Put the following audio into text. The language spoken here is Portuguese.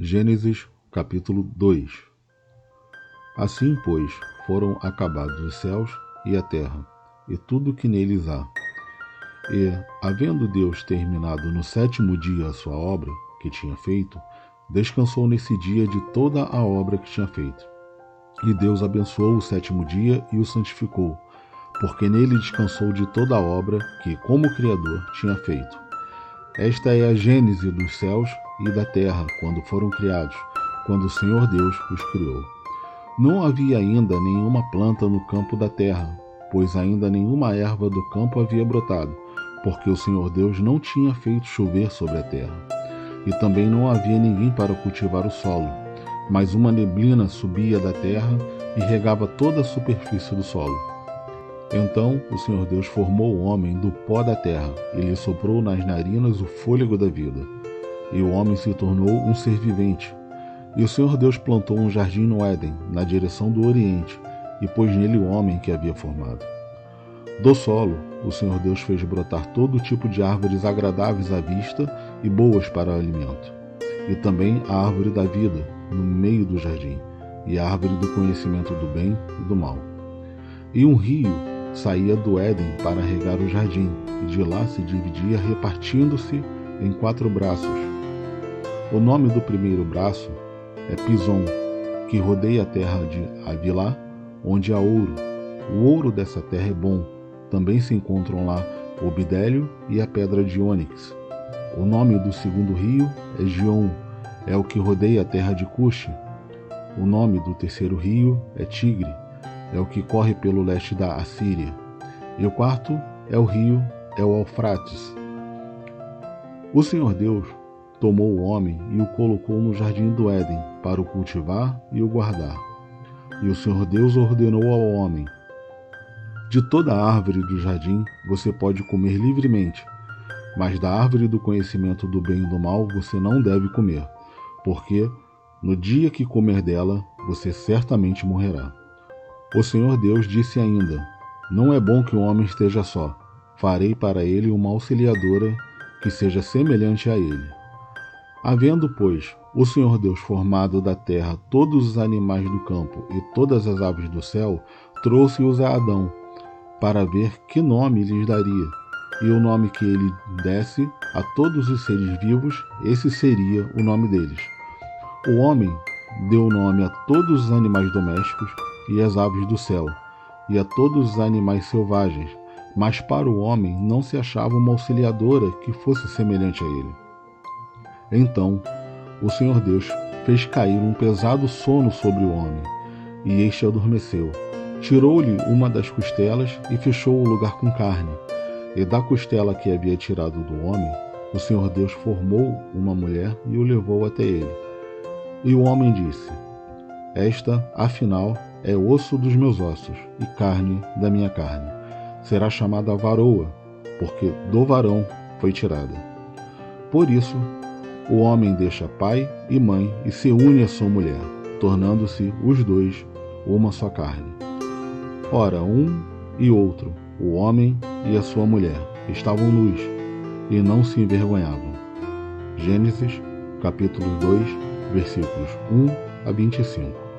Gênesis capítulo 2. Assim, pois, foram acabados os céus e a terra, e tudo o que neles há. E, havendo Deus terminado no sétimo dia a sua obra, que tinha feito, descansou nesse dia de toda a obra que tinha feito. E Deus abençoou o sétimo dia e o santificou, porque nele descansou de toda a obra que, como Criador, tinha feito. Esta é a gênese dos céus e da terra, quando foram criados, quando o Senhor Deus os criou. Não havia ainda nenhuma planta no campo da terra, pois ainda nenhuma erva do campo havia brotado, porque o Senhor Deus não tinha feito chover sobre a terra. E também não havia ninguém para cultivar o solo, mas uma neblina subia da terra e regava toda a superfície do solo. Então o Senhor Deus formou o homem do pó da terra, e lhe soprou nas narinas o fôlego da vida. E o homem se tornou um ser vivente. E o Senhor Deus plantou um jardim no Éden, na direção do Oriente, e pôs nele o homem que havia formado. Do solo, o Senhor Deus fez brotar todo tipo de árvores agradáveis à vista e boas para o alimento. E também a árvore da vida, no meio do jardim, e a árvore do conhecimento do bem e do mal. E um rio saía do Éden para regar o jardim, e de lá se dividia, repartindo-se em 4 braços. O nome do primeiro braço é Pison, que rodeia a terra de Havilá, onde há ouro. O ouro dessa terra é bom. Também se encontram lá o bidélio e a pedra de ônix. O nome do segundo rio é Gion, é o que rodeia a terra de Cuxi. O nome do terceiro rio é Tigre, é o que corre pelo leste da Assíria. E o quarto é o Eufrates. O Senhor Deus tomou o homem e o colocou no jardim do Éden para o cultivar e o guardar. E o Senhor Deus ordenou ao homem: de toda a árvore do jardim você pode comer livremente, mas da árvore do conhecimento do bem e do mal você não deve comer, porque no dia que comer dela você certamente morrerá. O Senhor Deus disse ainda: não é bom que o homem esteja só. Farei para ele uma auxiliadora que seja semelhante a ele. Havendo, pois, o Senhor Deus formado da terra todos os animais do campo e todas as aves do céu, trouxe-os a Adão, para ver que nome lhes daria. E o nome que ele desse a todos os seres vivos, esse seria o nome deles. O homem deu nome a todos os animais domésticos e às aves do céu, e a todos os animais selvagens, mas para o homem não se achava uma auxiliadora que fosse semelhante a ele. Então o Senhor Deus fez cair um pesado sono sobre o homem, e este adormeceu. Tirou-lhe uma das costelas e fechou o lugar com carne. E da costela que havia tirado do homem, o Senhor Deus formou uma mulher e o levou até ele. E o homem disse: esta, afinal, é osso dos meus ossos e carne da minha carne. Será chamada varoa, porque do varão foi tirada. Por isso, o homem deixa pai e mãe e se une à sua mulher, tornando-se os dois uma só carne. Ora, um e outro, o homem e a sua mulher, estavam nus e não se envergonhavam. Gênesis, capítulo 2, versículos 1 a 25.